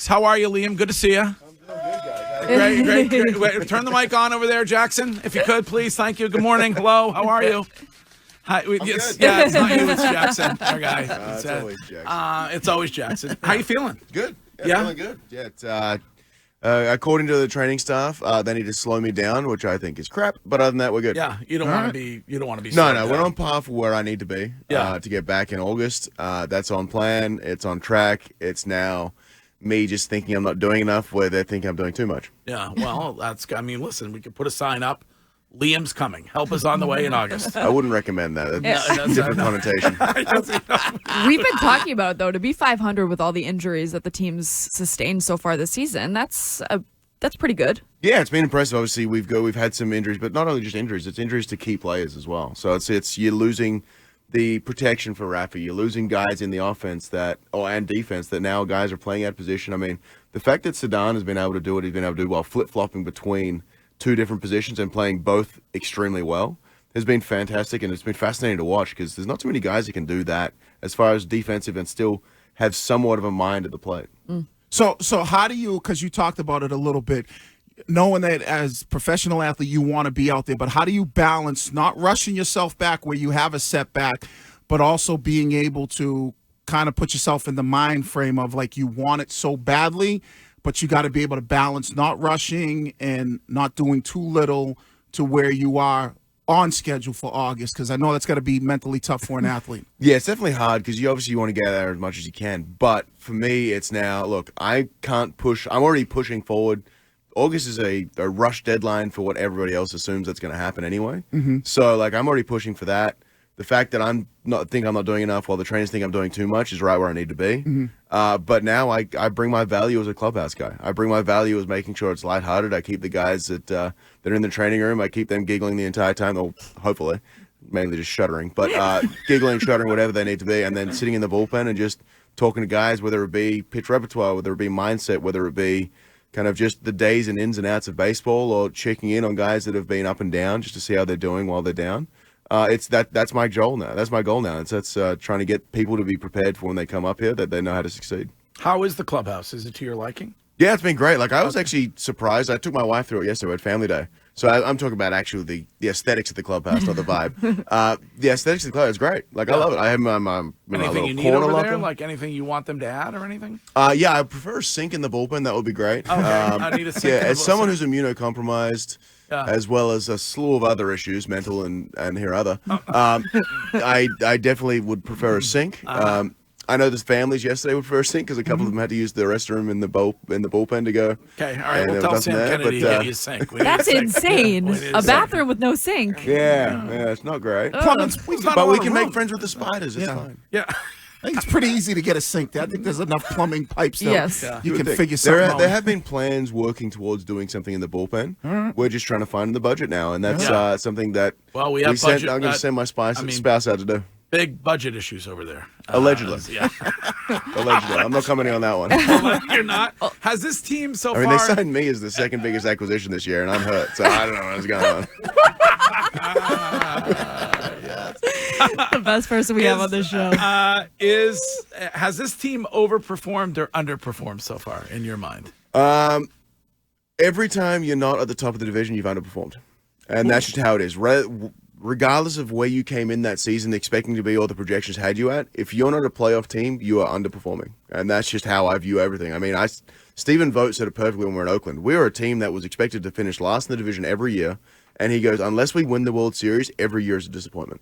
Hendriks. How are you, Liam? Good to see you. Great. Wait, turn the mic on over there, Jackson, if you could, please. Thank you. Good morning. Hello. How are you? Hi. It's not you. It's Jackson, our guy. It's always Jackson. It's always Jackson. How you feeling? Good. Feeling good. Yeah. It's, according to the training staff, they need to slow me down, which I think is crap. But other than that, we're good. Yeah. You don't want to be. You don't want to be. No. We're on par for where I need to be. Yeah. To get back in August. That's on plan. It's on track. It's now me just thinking I'm not doing enough, where they think I'm doing too much. Yeah. Well, listen, we could put a sign up. Liam's coming. Help is on the way in August. I wouldn't recommend that. That's a different connotation. We've been talking about it, though, to be 500 with all the injuries that the team's sustained so far this season. That's pretty good. Yeah, it's been impressive. Obviously, we've had some injuries, but not only just injuries, it's injuries to key players as well. So it's you're losing the protection for Rafa. You're losing guys in the offense and defense that now guys are playing out of position. I mean, the fact that Zidane has been able to do what he's been able to do while flip-flopping between two different positions and playing both extremely well has been fantastic, and it's been fascinating to watch because there's not too many guys that can do that as far as defensive and still have somewhat of a mind at the plate. So how do you, because you talked about it a little bit, knowing that as a professional athlete you want to be out there, but how do you balance not rushing yourself back where you have a setback, but also being able to kind of put yourself in the mind frame of like you want it so badly, but you got to be able to balance not rushing and not doing too little to where you are on schedule for August? Because I know that's got to be mentally tough for an athlete. Yeah, it's definitely hard because you obviously want to get there as much as you can. But for me, it's now, look, I can't push. I'm already pushing forward. August is a rush deadline for what everybody else assumes that's going to happen anyway. So, like, I'm already pushing for that. The fact that I'm not doing enough while the trainers think I'm doing too much is right where I need to be. But now I bring my value as a clubhouse guy. I bring my value as making sure it's lighthearted. I keep the guys that are in the training room. I keep them giggling the entire time. Or hopefully, mainly just shuddering, but giggling, shuddering, whatever they need to be, and then sitting in the bullpen and just talking to guys, whether it be pitch repertoire, whether it be mindset, whether it be kind of just the days and ins and outs of baseball, or checking in on guys that have been up and down just to see how they're doing while they're down. That's my goal now. That's my goal now. That's trying to get people to be prepared for when they come up here, that they know how to succeed. How is the clubhouse? Is it to your liking? Yeah, it's been great. Like, I was actually surprised. I took my wife through it yesterday at Family Day. So I'm talking about actually the aesthetics of the clubhouse, not the vibe. The aesthetics of the clubhouse is great. Like, I love it. I have my anything you need over there? Like anything you want them to add or anything? Yeah, I prefer a sink in the bullpen. That would be great. Okay, I need a sink. Yeah, as someone who's immunocompromised, as well as a slew of other issues, mental and here other, I definitely would prefer a sink. I know there's families yesterday would prefer a sink because a couple of them had to use the restroom in the bullpen to go. Okay, all right. We'll tell Sam Kennedy to get you a sink. That's insane. A bathroom with no sink. Yeah, it's not great. But we can make friends with the spiders. It's fine. Yeah. I think it's pretty easy to get a sink there. I think there's enough plumbing pipes that you can figure something out. There have been plans working towards doing something in the bullpen. We're just trying to find the budget now, and that's something that we have budget. I'm going to send my spouse out to do. Big budget issues over there. Allegedly. Yeah. Allegedly. I'm not commenting on that one. You're not? Has this team so far... I mean, they signed me as the second biggest acquisition this year, and I'm hurt, so I don't know what's going on. The best person we have on this show. Has this team overperformed or underperformed so far, in your mind? Every time you're not at the top of the division, you've underperformed. And that's just how it is. Regardless of where you came in that season expecting to be or the projections had you at, if you're not a playoff team, you are underperforming. And that's just how I view everything. I mean, Stephen Vogt said it perfectly when we were in Oakland. We were a team that was expected to finish last in the division every year. And he goes, unless we win the World Series, every year is a disappointment.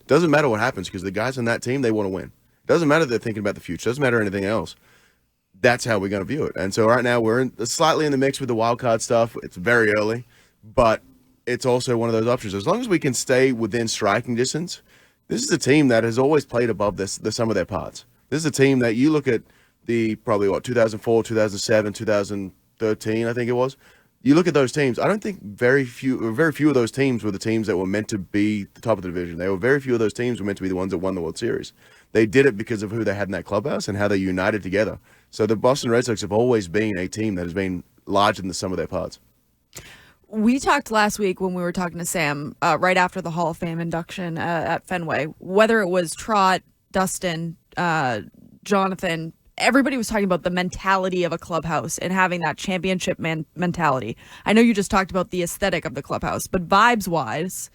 Doesn't matter what happens because the guys on that team, they want to win. Doesn't matter they're thinking about the future. Doesn't matter anything else. That's how we're going to view it. And so right now we're slightly in the mix with the wild card stuff. It's very early, but it's also one of those options. As long as we can stay within striking distance, this is a team that has always played above the sum of their parts. This is a team that you look at 2004, 2007, 2013, I think it was. You look at those teams, I don't think very few of those teams were the teams that were meant to be the top of the division. Very few of those teams were meant to be the ones that won the World Series. They did it because of who they had in that clubhouse and how they united together. So the Boston Red Sox have always been a team that has been larger than the sum of their parts. We talked last week when we were talking to Sam right after the Hall of Fame induction at Fenway, whether it was Trot, Dustin, Jonathan, everybody was talking about the mentality of a clubhouse and having that championship mentality. I know you just talked about the aesthetic of the clubhouse, but vibes-wise,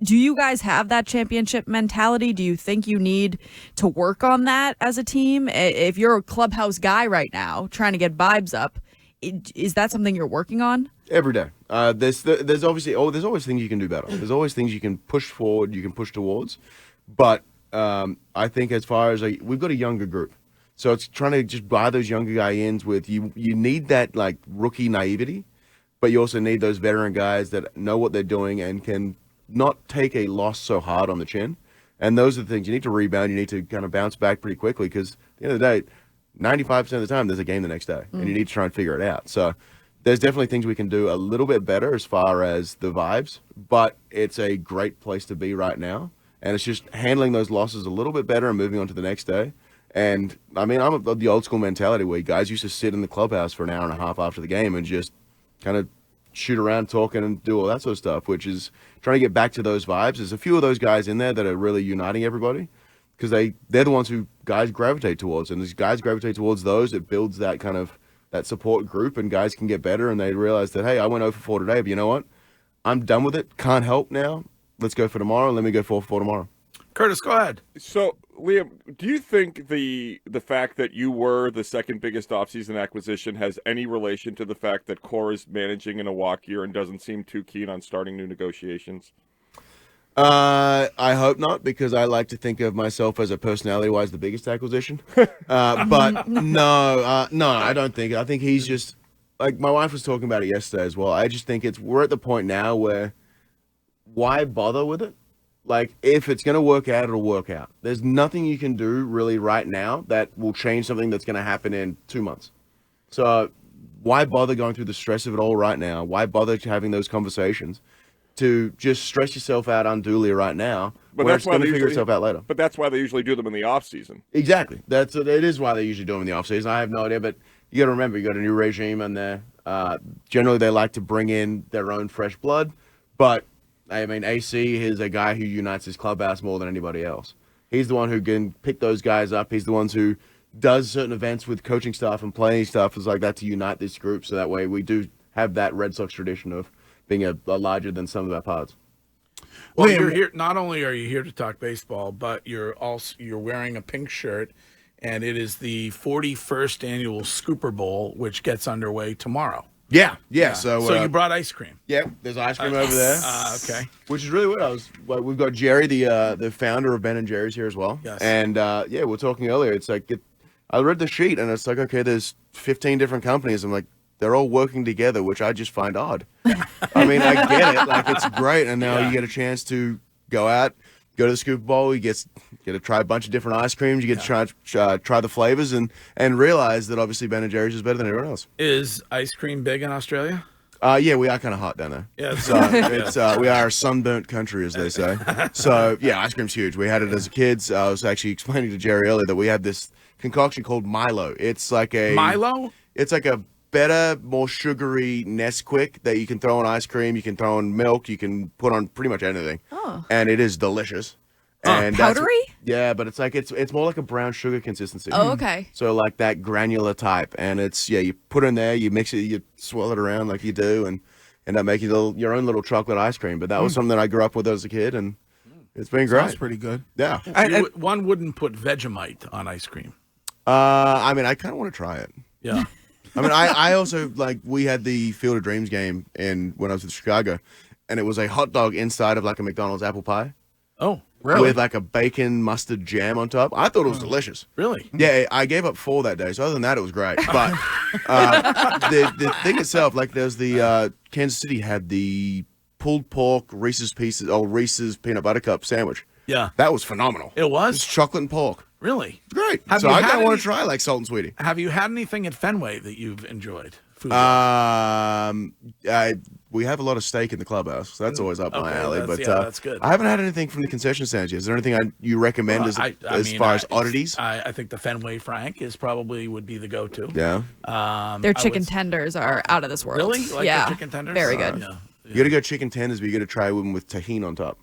do you guys have that championship mentality? Do you think you need to work on that as a team? If you're a clubhouse guy right now trying to get vibes up, is that something you're working on? Every day. There's always things you can do better. There's always things you can push forward, you can push towards. But I think as far as we've got a younger group. So it's trying to just buy those younger guy ins with you. You need that like rookie naivety, but you also need those veteran guys that know what they're doing and can not take a loss so hard on the chin. And those are the things you need to rebound. You need to kind of bounce back pretty quickly because at the end of the day, 95% of the time there's a game the next day and you need to try and figure it out. So there's definitely things we can do a little bit better as far as the vibes, but it's a great place to be right now. And it's just handling those losses a little bit better and moving on to the next day. And I mean, I'm of the old school mentality where guys used to sit in the clubhouse for an hour and a half after the game and just kind of shoot around talking and do all that sort of stuff, which is trying to get back to those vibes. There's a few of those guys in there that are really uniting everybody because they're the ones who guys gravitate towards. And as guys gravitate towards those, it builds that kind of that support group and guys can get better and they realize that, hey, I went 0 for 4 today, but you know what? I'm done with it. Can't help now. Let's go for tomorrow. Let me go 4 for 4 tomorrow. Curtis, go ahead. So, Liam, do you think the fact that you were the second biggest offseason acquisition has any relation to the fact that Core is managing in a walk year and doesn't seem too keen on starting new negotiations? I hope not, because I like to think of myself as a personality-wise the biggest acquisition. But no, I don't think. I think he's just like my wife was talking about it yesterday as well. I just think we're at the point now where why bother with it? Like, if it's going to work out, it'll work out. There's nothing you can do really right now that will change something that's going to happen in 2 months. So why bother going through the stress of it all right now? Why bother having those conversations to just stress yourself out unduly right now? But where that's it's why going to they figure usually- itself out later. But that's why they usually do them in the off season. Exactly. It is why they usually do them in the offseason. I have no idea, but you got to remember, you got a new regime in there. Generally, they like to bring in their own fresh blood, but I mean, AC is a guy who unites his clubhouse more than anybody else. He's the one who can pick those guys up. He's the one who does certain events with coaching staff and playing staff is like that to unite this group. So that way we do have that Red Sox tradition of being a larger than some of our parts. Well, Liam, you're here. Not only are you here to talk baseball, but you're wearing a pink shirt, and it is the 41st annual Scooper Bowl, which gets underway tomorrow. Yeah. So you brought ice cream. Yeah, there's ice cream over there. Okay. Which is really weird. We've got Jerry, the founder of Ben and Jerry's here as well. Yes. And we were talking earlier. It's like I read the sheet and it's like, okay, there's 15 different companies. I'm like, they're all working together, which I just find odd. I mean, I get it. Like, it's great. And now you get a chance to go out, go to the Super Bowl. You get to try a bunch of different ice creams. You get to try the flavors and realize that obviously Ben and Jerry's is better than everyone else. Is ice cream big in Australia? Yeah, we are kind of hot down there. Yeah. So we are a sunburnt country, as they say. So yeah, ice cream's huge. We had it as kids. I was actually explaining to Jerry earlier that we had this concoction called Milo. It's like Milo? It's like a better, more sugary Nesquik that you can throw in ice cream. You can throw in milk. You can put on pretty much anything. Oh. And it is delicious. And powdery? Yeah, but it's like it's more like a brown sugar consistency. Oh, okay. So like that granular type, and it's you put it in there, you mix it, you swirl it around like you do, and end up making your own little chocolate ice cream. But that was something that I grew up with as a kid, and it's been great. Sounds pretty good. Yeah. One wouldn't put Vegemite on ice cream. I mean, I kind of want to try it. Yeah. I mean, I also we had the Field of Dreams game when I was in Chicago, and it was a hot dog inside of like a McDonald's apple pie. Oh, Really? With like a bacon mustard jam on top. I thought it was delicious. really? Yeah, I gave up 4 that day. So other than that, it was great. But the thing itself, like there's the Kansas City had the pulled pork Reese's peanut butter cup sandwich. Yeah. That was phenomenal. It was? It's chocolate and pork. Really? It's great. Have So you I had kind of want any- to try like salt and sweetie. Have you had anything at Fenway that you've enjoyed? Food? We have a lot of steak in the clubhouse, so that's always up my Okay, alley. that's- But yeah, that's good. I haven't had anything from the concession stands yet. Is there anything you recommend as far as oddities? I think the Fenway Frank would be the go-to. Yeah. Their chicken tenders are out of this world. Really? You like yeah. their chicken tenders? Very good. Yeah. You got to go chicken tenders, but you got to try them with tahini on top.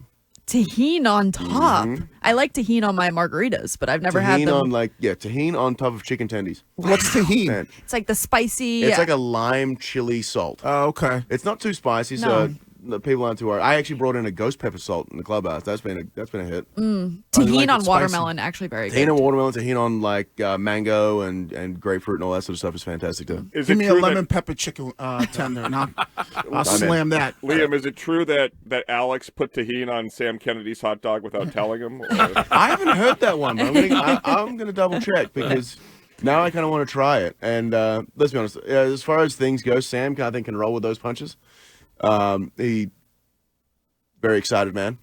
Tahini on top. I like tahini on my margaritas, but I've never had them. Tahini on top of chicken tendies. What's tahini? Man, It's like the spicy. it's like a lime chili salt. Oh, okay. It's not too spicy, No. so the people aren't too worried. I actually brought in a ghost pepper salt in the clubhouse. That's been a hit. Tahini like it on spicy. watermelon, actually very Tahini good. on watermelon, tahini on mango and grapefruit and all that sort of stuff is fantastic too. Is Give it me a true lemon pepper chicken tender, and I'll in. slam that. Liam, is it true that Alex put tahini on Sam Kennedy's hot dog without telling him? Or- I haven't heard that one, but I'm gonna double check because now I kind of want to try it. And let's be honest, as far as things go, Sam I think can roll with those punches. He very excited man.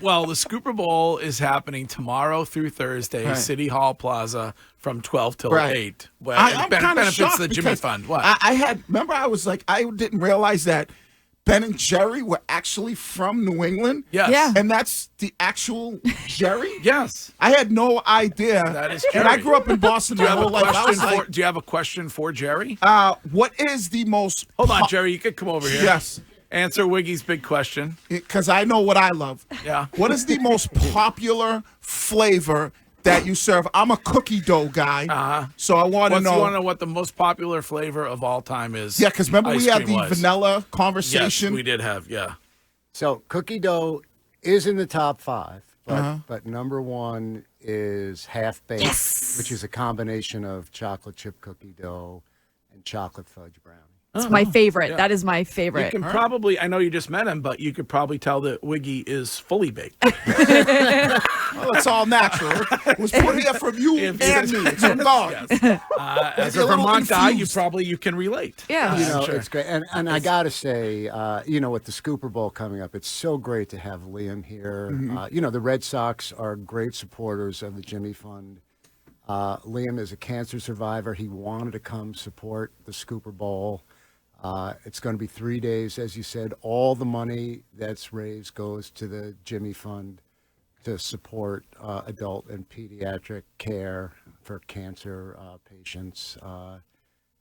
Well, the Scooper Bowl is happening tomorrow through Thursday, Right. City Hall Plaza from 12 till Right. 8. Well, I'm kind of benefits shocked the Jimmy because Fund. What? I had. Remember, I was like, I didn't realize that Ben and Jerry were actually from New England. Yes. Yeah. And that's the actual Jerry. Yes. I had no idea. That is And I Jerry. grew up in Boston Do you my have a whole life. I question was for? like, Do you have a question for Jerry? what is the most? Hold on, Jerry. You could come over here. Yes. Answer Wiggy's big question. Because I know what I love. Yeah. What is the most popular flavor that you serve? I'm a cookie dough guy. So I want to You want to know. know what the most popular flavor of all time is? Yeah, because remember ice we had cream the was. vanilla Yes, conversation. we did have. Yeah. So cookie dough is in the top 5, but number 1 is half baked, which is a combination of chocolate chip cookie dough and chocolate fudge brownie. It's my favorite. Yeah. That is my You favorite. can probably, I know you just met him, but you could probably tell that Wiggy is fully baked. Well, it's all natural. It was put here from you and me. It's from God. As Maybe a a little Vermont guy, you infused. can relate. Yeah. You know, sure. it's great. And I got to say, with the Scooper Bowl coming up, it's so great to have Liam here. The Red Sox are great supporters of the Jimmy Fund. Liam is a cancer survivor. He wanted to come support the Scooper Bowl. It's going to be 3 days, as you said. All the money that's raised goes to the Jimmy Fund to support adult and pediatric care for cancer patients.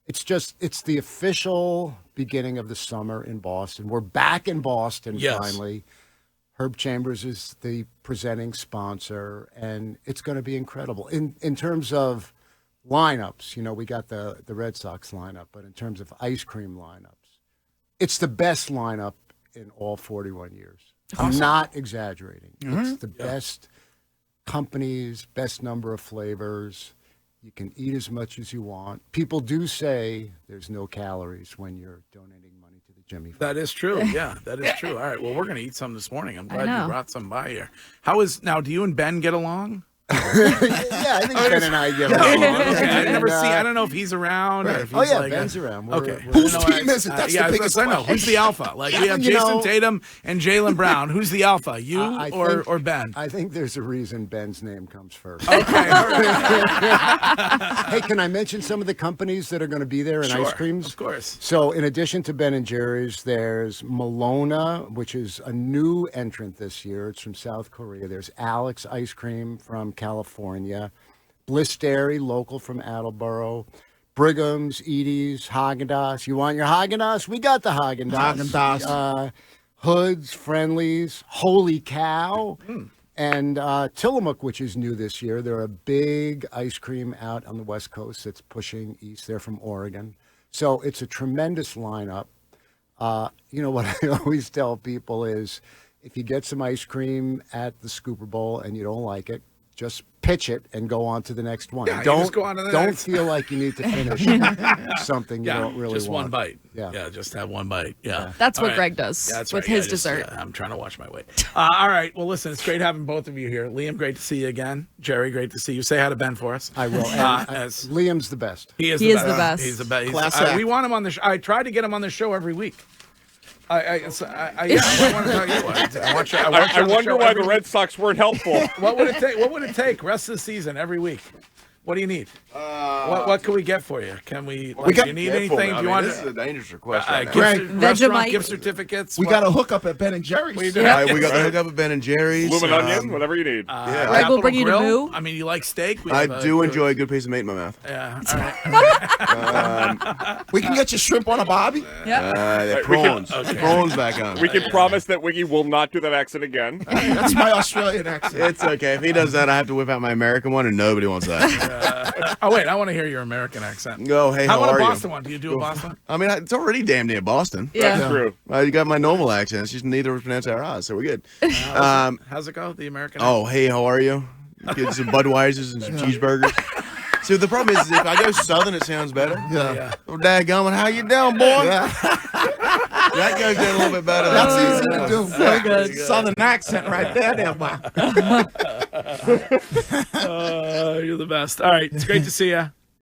It's the official beginning of the summer in Boston. We're back in Boston Yes. finally. Herb Chambers is the presenting sponsor, and it's going to be incredible. In terms of lineups, we got the Red Sox lineup, but in terms of ice cream lineups, it's the best lineup in all 41 years. I'm not exaggerating. It's the best companies, best number of flavors. You can eat as much as you want. People do say there's no calories when you're donating money to the Jimmy Fund. That is true. Yeah, that is true. All right. Well, we're going to eat some this morning. I'm glad know. you brought some by here. Do you and Ben get along? Yeah, I think Ben and I get along. Okay, I never And, see. I don't know if he's around. Or if Oh he's yeah, like Ben's around. We're- Okay. we're- Whose team is it? That's the biggest I know. question. Who's the alpha? Like we have You Jason know- Tatum and Jaylen Brown. Who's the alpha? You I or think- Ben? I think there's a reason Ben's name comes first. Okay. all right. Hey, can I mention some of the companies that are going to be there in Sure, ice creams? of course. So, in addition to Ben and Jerry's, there's Malona, which is a new entrant this year. It's from South Korea. There's Alex Ice Cream from California, Bliss Dairy, local from Attleboro, Brigham's, Edie's, Haagen-Dazs. You want your Haagen-Dazs? We got the Haagen-Dazs. Haagen-Dazs. Hoods, Friendlies, Holy Cow, and Tillamook, which is new this year. They're a big ice cream out on the West Coast that's pushing east. They're from Oregon. So it's a tremendous lineup. What I always tell people is if you get some ice cream at the Scooper Bowl and you don't like it, just pitch it and go on to the next one. Yeah, you just go on to the don't next. feel like you need to finish something you Yeah, don't really just want. one bite. Yeah. Just have one bite. Yeah, That's All what right. Greg does Yeah, that's with right. his Yeah, dessert. I'm trying to watch my weight. All right. Well, listen, it's great having both of you here. Liam, great to see you again. Jerry, great to see you. Say hi to Ben for us. I will. As Liam's the best. he is He the is best. the best. He's the best. Class act. We want him on the show. I tried to get him on the show every week. I want to tell you what. I want you on I the wonder show why every the week. Red Sox weren't helpful. What would it take? What would it take? Rest of the season every week. What do you need? What can we get for you? Can we? Like, got- do you need Careful, anything? man. Do you I mean, want this is a dangerous request right now. Greg, restaurant Vegemite. gift certificates? We got to hook up at Ben and Jerry's. We do. All right, we got the hookup at Ben and Jerry's. Bloomin' onion, whatever you need. Yeah, Greg will Capital bring you to Grill? Moo. I mean, you like steak? We I have a do good- enjoy a good piece of meat in my mouth. Yeah. All right. We can get you shrimp on a bobby. Yeah. The we can- prawns. Prawns back on. We can promise that Wiggy will not do that accent again. That's my Australian accent. It's okay. If he does that, I have to whip out my American one, and nobody wants that. Oh wait, I want to hear your American accent. Oh, hey, how about are a you? Boston one? Do you do a Boston? I mean, it's already damn near Boston. Yeah. That's true. You got my normal accent. It's just neither pronounce our R's, so we're good. How's it go? The American. Oh, hey, how are you? Get some Budweisers and some cheeseburgers. See, the problem is if I go Southern, it sounds better. Yeah. Oh, dadgummit, how you doing, boy? That goes down a little bit better. That's easy to do. So good. Southern accent right there, man. You're the best. All right, it's great to see you.